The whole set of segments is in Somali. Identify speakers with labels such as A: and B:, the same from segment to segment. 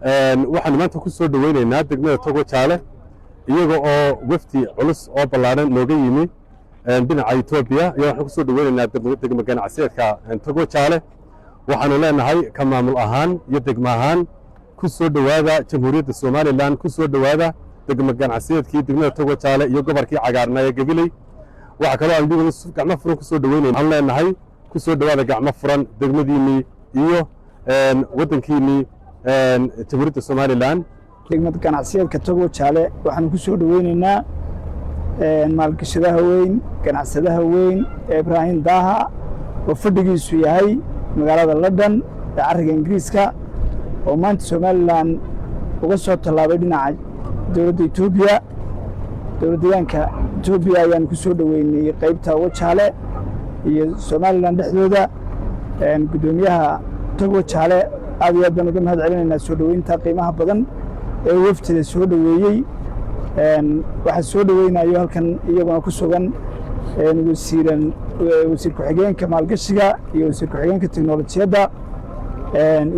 A: waxaan maanta ku soo dhaweynaynaa degmada Togo Jaale iyaga oo wafdi culus oo ballaaran looga yimi dhinaca Itoobiya iyo waxaan ku soo dhaweynaynaa degmada ganacsiyeedka Togo Jaale waxaanu leenahay ka maamul ahaan iyo degmo ahaan ku soo dhawaada Jamhuuriyadda Soomaaliland ku soo dhawaada degmada ganacsiyeedkii degmada Togo Jaale iyo gobolkii cagaarnaa ee Gabiley waxa kale oo aan gacmo furan ku soo dhaweynaynaa aan leenahay ku soo dhawaada gacmo furan degmadiinii iyo wadankiinii Jamhuuriyadda Soomaaliland
B: degmada ganacsiyeedka Togo Jaale waxaan ku soo dhaweynaynaa maalgashadaha weyn ganacsadaha weyn Ibrahim Daha oo fadhigiisu yahay magaalada London ee cariga Ingiriiska oo maanta Soomaaliland uga soo tallaabay dhinaca dowladda Itoobiya dowladdaanka Itoobiya ayaan ku soo dhaweynay qaybta Togo Jaale iyo Soomaaliland dhexdooda gudoomiyaha Togo Jaale aad iyo aad baan uga mahad celinaynaa soo dhaweynta qiimaha badan ee waftiga soo dhaweeyay waxa soo dhaweynayo halkan iyaguna ku sugan wasiir ku-xigeenka maalgashiga iyo wasiir ku-xigeenka teknolojiyadda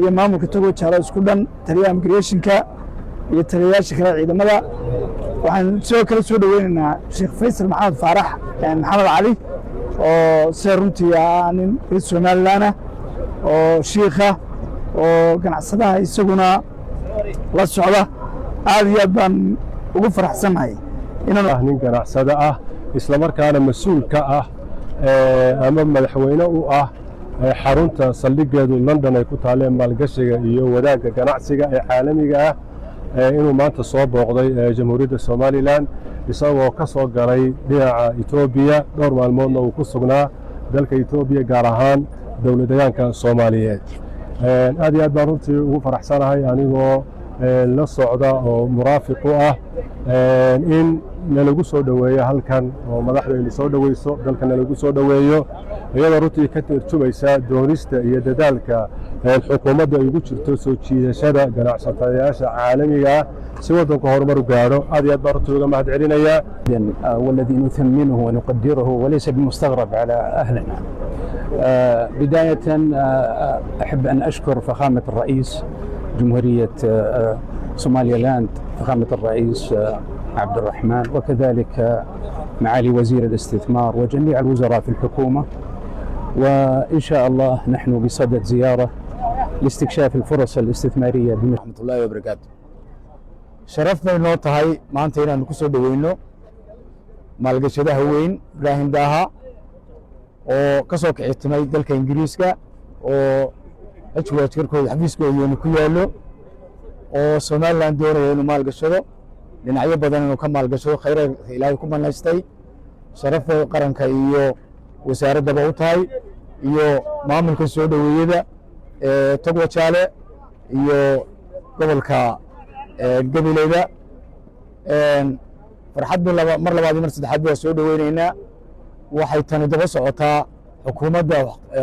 B: iyo maamulka Togo Jaale isku dhan taliyaha immigration-ka iyo taliyayaasha kale ciidamada waxaan sidoo kale soo dhaweynaynaa Sheekh Faysal Maxamed Faarax Maxamed Cali oo si runtii ah nin Soomaaliland ah oo sheekha oo ganacsadaha isaguna la socda aad iyo aad baan ugu faraxsanahay
A: inaan nin ganacsada ah isla markaana mas'uul ka ah ama madaxweyne u ah xarunta saldhigeedu London ay ku taaleen maalgashiga iyo wadaagga ganacsiga ee caalamiga ah inuu maanta soo booqday Jamhuuriyadda Soomaaliland isagoo ka soo galay dhinaca Itoobiya dhowr maalmoodna uu ku sugnaa dalka Itoobiya gaar ahaan dowladdaanka Soomaaliyeed aad iyo aad baan runtii ugu faraxsanahay anigoo la socda oo muraafiq u ah in nalagu soo dhaweeyo halkan oo madaxdaynu soo dhaweyso dalka nalagu soo dhaweeyo iyadoo runtii ka tarjumaysa doonista iyo dadaalka xukuumadda ay ugu jirto soo jiidashada ganacsatayaasha caalamiga ah si waddanku horumar u gaadho aad iyo aad baan runtii uga mahad celinayaa
C: والذي نثمنه ونقدره وليس بمستغرب على أهلنا بداية أحب أن أشكر فخامة الرئيس جمهورية سوماليلاند فخامة الرئيس عبد الرحمن وكذلك معالي وزير الاستثمار وجميع الوزراء في الحكومة وإن شاء الله نحن بصدد زيارة لاستكشاف الفرص الاستثمارية
D: ورحمة الله وبركاته شرفنا إنه تهاي ما أنت هنا نكسر دوينه maalgashadaha weyn Ibrahim Daha oo ka soo kicitay dalka Ingiriiska oo HWHkooda xafiiskooda ku yaalo oo Soomaaliland doonaya inuu maalgashado dhinacyo badan inuu ka maalgashado khayraad Ilaahay ku manaystay sharafta qaranka iyo wasaaradda u tahay iyo maamulka soo dhaweeyada Togo Jaale iyo gobolka Gabileyda farxad mar labaad mar saddexaad waa soo dhaweynaynaa waxay tani daba socotaa xukuumadda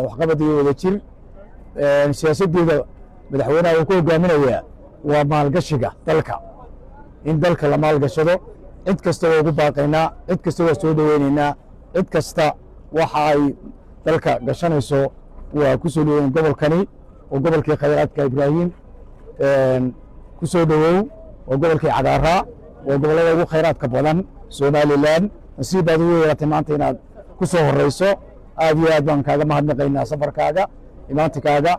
D: waxqabadkeeda wada jir siyaasadeeda madaxweynaha uu ku hogaaminayaa waa maalgashiga dalka in dalka la maalgashado cid kasta waa ugu baaqaynaa cid kasta waa soo dhaweynaynaa cid kasta waxa ay dalka gashanayso waa ku soo dhaweyn gobolkani oo gobolkii khayraadka Ibrahim ku soo dhawow oo gobolkii cagaaraa وقبلنا ugu khayraadka badan Soomaaliland nasiibaad u yeelatay maanta inaad ku soo horeyso aad iyo aad baan kaaga mahadnaqaynaa safarkaaga imaantikaaga